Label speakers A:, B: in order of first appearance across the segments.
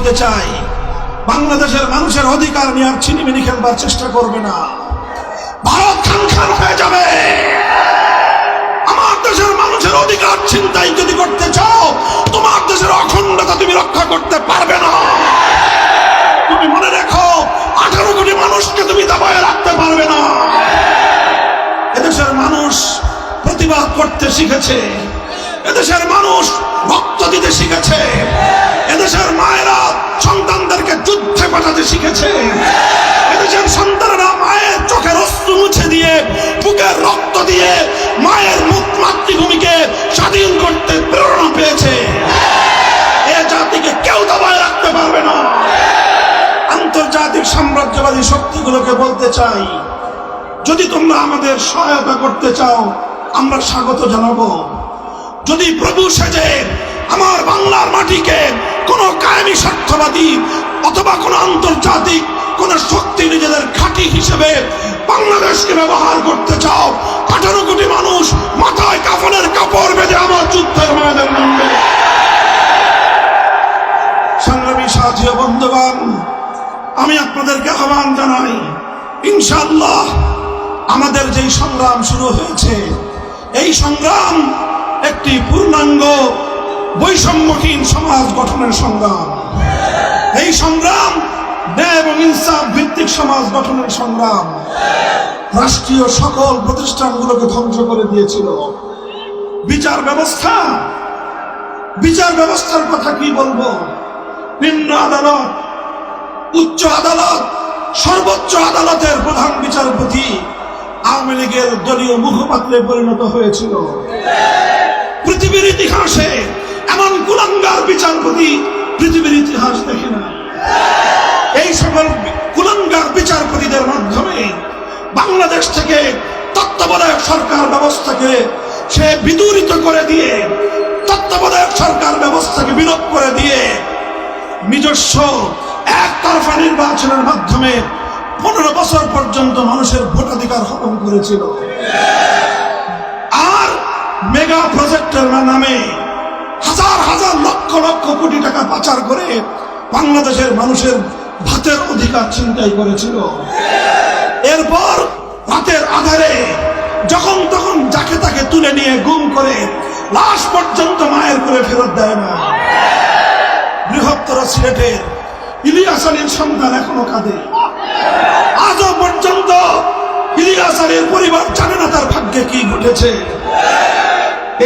A: বলতে চাই, বাংলাদেশের মানুষের অধিকার নিয়ে আর ছিনিমিনি খেলবার চেষ্টা করবে না। ভারত খান খান হয়ে যাবে। আমার দেশের মানুষের অধিকার ছিনতাই যদি করতে চাও, তোমার দেশের অখণ্ডতা তুমি রক্ষা করতে পারবে না। তুমি মনে রেখো, 18 কোটি মানুষকে তুমি দাবায় রাখতে পারবে না। এদেশের মানুষ প্রতিবাদ করতে শিখেছে, এদেশের মানুষ রক্ত দিতে শিখেছে, এদেশের মায়েরা সন্তানদেরকে যুদ্ধে পাঠাতে শিখেছে, এদেশের সন্তানরা মায়ের চোখের অশ্রু মুছে দিয়ে, বুকের রক্ত দিয়ে মায়ের মাতৃভূমিকে স্বাধীন করতে প্রেরণা পেয়েছে। এ জাতিকে কেউ দাবায় রাখতে পারবে না। আন্তর্জাতিক সাম্রাজ্যবাদী শক্তিগুলোকে বলতে চাই, যদি তোমরা আমাদের সহায়তা করতে চাও, আমরা স্বাগত জানাবো। যদি প্রভু সেজে আমার বাংলার মাটিকে কোন কায়েমি স্বার্থবাদী অথবা কোন আন্তর্জাতিক কোন শক্তি নিজেদের ঘাঁটি হিসেবে বাংলাদেশকে ব্যবহার করতে চাও, 18 কোটি মানুষ মাথায় কাফনের কাপড় বেঁধে আমার যুদ্ধের ময়দানে নামবে। সংগ্রামী সাথী ও বন্ধুগণ, আমি আপনাদেরকে আহ্বান জানাই, ইনশাআল্লাহ আমাদের যেই সংগ্রাম শুরু হয়েছে, এই সংগ্রাম একটি পূর্ণাঙ্গ বৈষম্যহীন সমাজ গঠনের সংগ্রাম। এই সংগ্রাম ন্যায় এবং ইনসাফ ভিত্তিক সমাজ গঠনের সংগ্রাম। রাষ্ট্রীয় সকল প্রতিষ্ঠানগুলোকে ধ্বংস করে দিয়েছিল। বিচার ব্যবস্থার কথা কি বলবো? নিম্ন আদালত, উচ্চ আদালত, সর্বোচ্চ আদালতের প্রধান বিচারপতি আওয়ামী লীগের দলীয় মুখপাত্রে পরিণত হয়েছিল। পৃথিবীর ইতিহাসে এমন কুলাঙ্গার বিচারপতি পৃথিবীর ইতিহাস দেখে না। এই সকল কুলাঙ্গার বিচারপতিদের মাধ্যমে বাংলাদেশ থেকে তত্ত্বাবধায়ক সরকার ব্যবস্থাকে সে বিদূরিত করে দিয়ে, তত্ত্বাবধায়ক সরকার ব্যবস্থাকে বিলোপ করে দিয়ে নিজস্ব একতরফা নির্বাচনের মাধ্যমে 15 বছর পর্যন্ত মানুষের ভোটাধিকার হরণ করেছিল। আর মেগা প্রজেক্টের নামে হাজার হাজার লক্ষ লক্ষ কোটি টাকা পাচার করে বাংলাদেশের মানুষের ভাতের অধিকার ছিনতাই করেছিল। এরপর রাতের আধারে যখন তখন যাকে তাকে তুলে নিয়ে গুম করে লাশ পর্যন্ত মায়ের করে ফেরত দেয় না। বৃহত্তর সিলেটের ইলিয়াস আলীর সন্তান এখনো কাঁদে। আজও পর্যন্ত ইলিয়াস আলীর পরিবার জানে না তার ভাগ্যে কি ঘটেছে।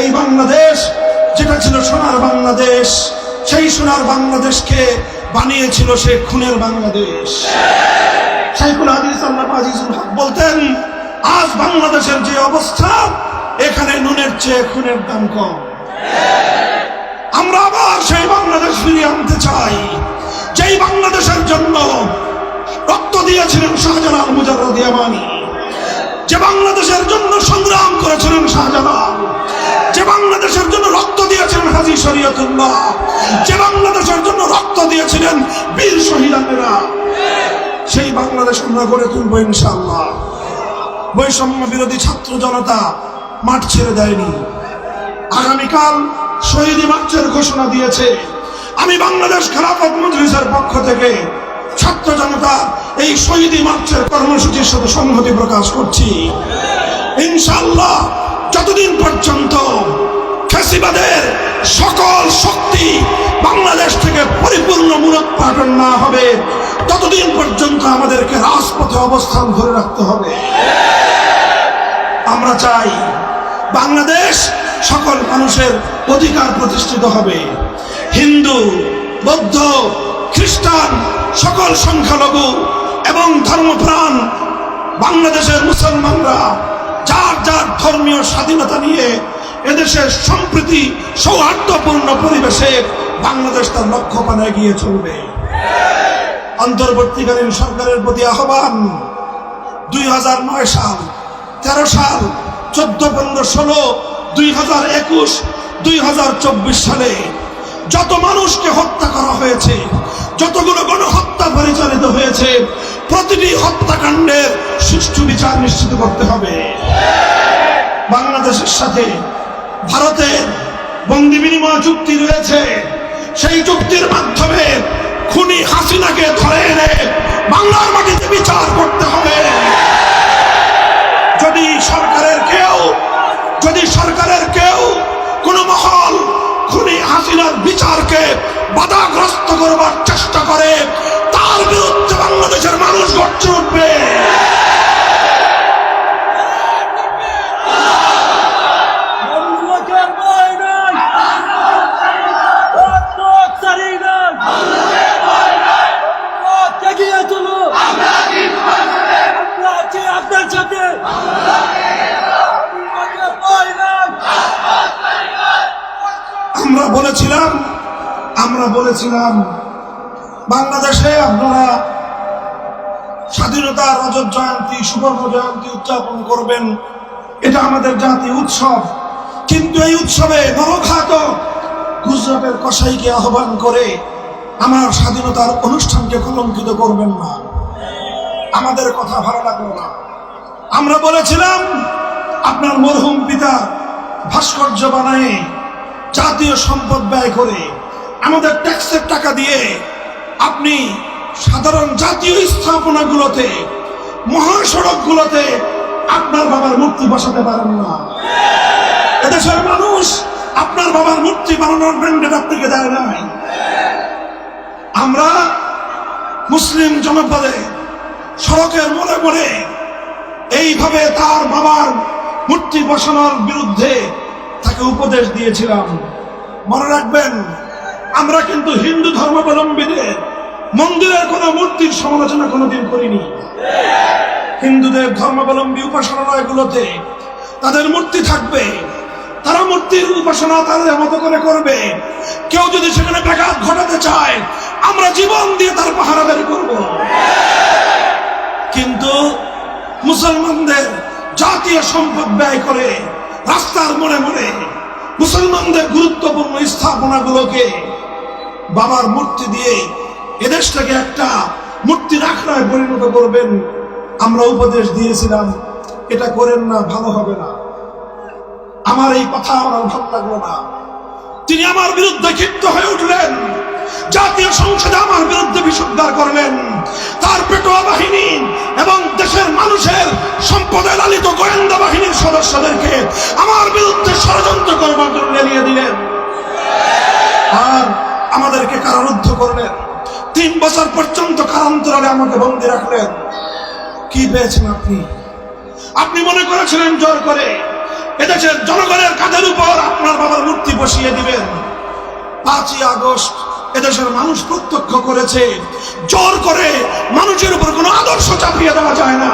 A: এই বাংলাদেশ যেটা ছিল সোনার বাংলাদেশ, সেই সোনার বাংলাদেশকে বানিয়েছিল সে খুনের বাংলাদেশ। শাইখুল হাদিস আল্লামা আজিজুল হক বলতেন, আজ বাংলাদেশের যে অবস্থা, এখানে নুনের চেয়ে খুনের দাম কম। আমরা আবার সেই বাংলাদেশ ফিরিয়ে আনতে চাই, যেই বাংলাদেশের জন্য রক্ত দিয়েছিলেন শাহজালাল মুজাররদ ইয়ামানী, যে বাংলাদেশের জন্য সংগ্রাম করেছিলেন শাহজালাল, যে বাংলাদেশের জন্য রক্ত দিয়েছিলেন হাজী শরীয়তুল্লাহ, যে বাংলাদেশের জন্য রক্ত দিয়েছিলেন বীর শহীদানেরা, সেই বাংলাদেশ আমরা গড়ে তুলবো ইনশাআল্লাহ। বৈষম্য বিরোধী ছাত্র জনতা মাঠ ছেড়ে দেয়নি। আগামীকাল শহীদ মার্চের ঘোষণা দিয়েছে। আমি বাংলাদেশ খেলাফত মজলিসের পক্ষ থেকে ছাত্র জনতা এই শহীদ মার্চের কর্মসূচির সাথে সংহতি প্রকাশ করছি। ইনশাআল্লাহ যতদিন পর্যন্ত ফ্যাসিবাদের সকল শক্তি বাংলাদেশ থেকে পরিপূর্ণ মূলোৎপাটন না হবে, ততদিন পর্যন্ত আমাদেরকে রাজপথে অবস্থান ধরে রাখতে হবে। আমরা চাই বাংলাদেশ সকল মানুষের অধিকার প্রতিষ্ঠিত হবে। হিন্দু, বৌদ্ধ, খ্রিস্টান, সকল সংখ্যালঘু এবং ধর্মপ্রাণ বাংলাদেশের মুসলমানরা যার যার ধর্মীয় স্বাধীনতা নিয়ে এদেশের সম্প্রীতি সৌহার্দ্যপূর্ণ পরিবেশে বাংলাদেশ তার লক্ষ্য পানে এগিয়ে চলবে। অন্তর্বর্তীকালীন সরকারের প্রতি আহ্বান, 2009 সাল, 13 সাল, 14, 15, 16, 2021, 2024 সালে যত মানুষকে হত্যা করা হয়েছে, যতগুলো গণহত্যা পরিচালিত হয়েছে, প্রতিটি হত্যাকাণ্ডের সুষ্ঠু বিচার নিশ্চিত করতে হবে। বাংলাদেশের সাথে ভারতের বন্দি বিনিময় চুক্তি রয়েছে। সেই চুক্তির মাধ্যমে খুনি হাসিনাকে ধরে এনে বাংলার মাটিতে বিচার করতে হবে। যদি সরকারের কেউ কোন মহল খুনি হাসিনার বিচারকে বাধাগ্রস্ত করবার চেষ্টা করে, তার বিরুদ্ধে বাংলাদেশের মানুষ গর্জে উঠবে। আমরা বলেছিলাম বাংলাদেশে আপনারা স্বাধীনতার রজত জয়ন্তী, সুবর্ণ জয়ন্তী উদযাপন করবেন, এটা আমাদের জাতীয় উৎসব। কিন্তু এই উৎসবে নরখাত গুজরাটের কসাইকে আহ্বান করে আমার স্বাধীনতার অনুষ্ঠানকে কলঙ্কিত করবেন না। আমাদের কথা ভালো লাগলো না। আমরা বলেছিলাম আপনার মরহুম পিতা ভাস্কর্য বানায় জাতীয় সম্পদ ব্যয় করে আমাদের ট্যাক্সের টাকা দিয়ে আপনি সাধারণ জাতীয় স্থাপনাগুলোতে, মহাসড়কগুলোতে আপনার বাবার মূর্তি বসাতে পারেন না। এদেশের মানুষ আপনার বাবার মূর্তি বানানোর ম্যান্ডেট আপনাকে দেয় নাই। আমরা মুসলিম জনপদে সড়কের মোড়ে মোড়ে এইভাবে তার বাবার মূর্তি বসানোর বিরুদ্ধে তাকে উপদেশ দিয়েছিলাম। মনে রাখবেন, আমরা কিন্তু হিন্দু ধর্মাবলম্বীদের মন্দিরের কোন মূর্তির সমালোচনা কোনোদিন করিনি। হিন্দুদের ধর্মাবলম্বী উপাসনালয়গুলোতে তাদের মূর্তি থাকবে, তারা মূর্তির উপাসনা তাদের মতো করে করবে। কেউ যদি সেখানে ব্যাঘাত ঘটাতে চায়, আমরা জীবন দিয়ে তার পাহারাদারি করব। কিন্তু মুসলমানদের জাতীয় সম্পদ ব্যয় করে রাস্তার মোড়ে মোড়ে মুসলমানদের গুরুত্বপূর্ণ স্থাপনাগুলোকে বাবার মূর্তি দিয়ে এদেশটাকে একটা মূর্তির আখড়ায় পরিণত করবেন, আমরা উপদেশ দিয়েছিলাম এটা করেন না, ভালো হবে না। আমার এই কথা আমার ভালো লাগলো না। তিনি আমার বিরুদ্ধে ক্ষিপ্ত হয়ে উঠলেন, জাতীয় সংসদে আমার বিরুদ্ধে বিষোদ্গার করলেন। তার পেটোয়া বাহিনী এবং দেশের মানুষের সম্পদে লালিত গোয়েন্দা বাহিনীর সদস্যদেরকে আমার বিরুদ্ধে ষড়যন্ত্র করবার জন্য এড়িয়ে দিলেন আর আমাদেরকে কারারুদ্ধ করলেন। 3 বছর পর্যন্ত কারান্তরালে আমাকে বন্দী রাখলেন। কি পেয়েছেন আপনি? আপনি মনে করেছিলেন জোর করে এদেশের জনগণের কাঁধের উপর আপনার বাবার মূর্তি বসিয়ে দিবেন। 5ই আগস্ট এদেশের মানুষ প্রত্যক্ষ করেছে, জোর করে মানুষের উপর কোনো আদর্শ চাপিয়ে দেওয়া যায় না।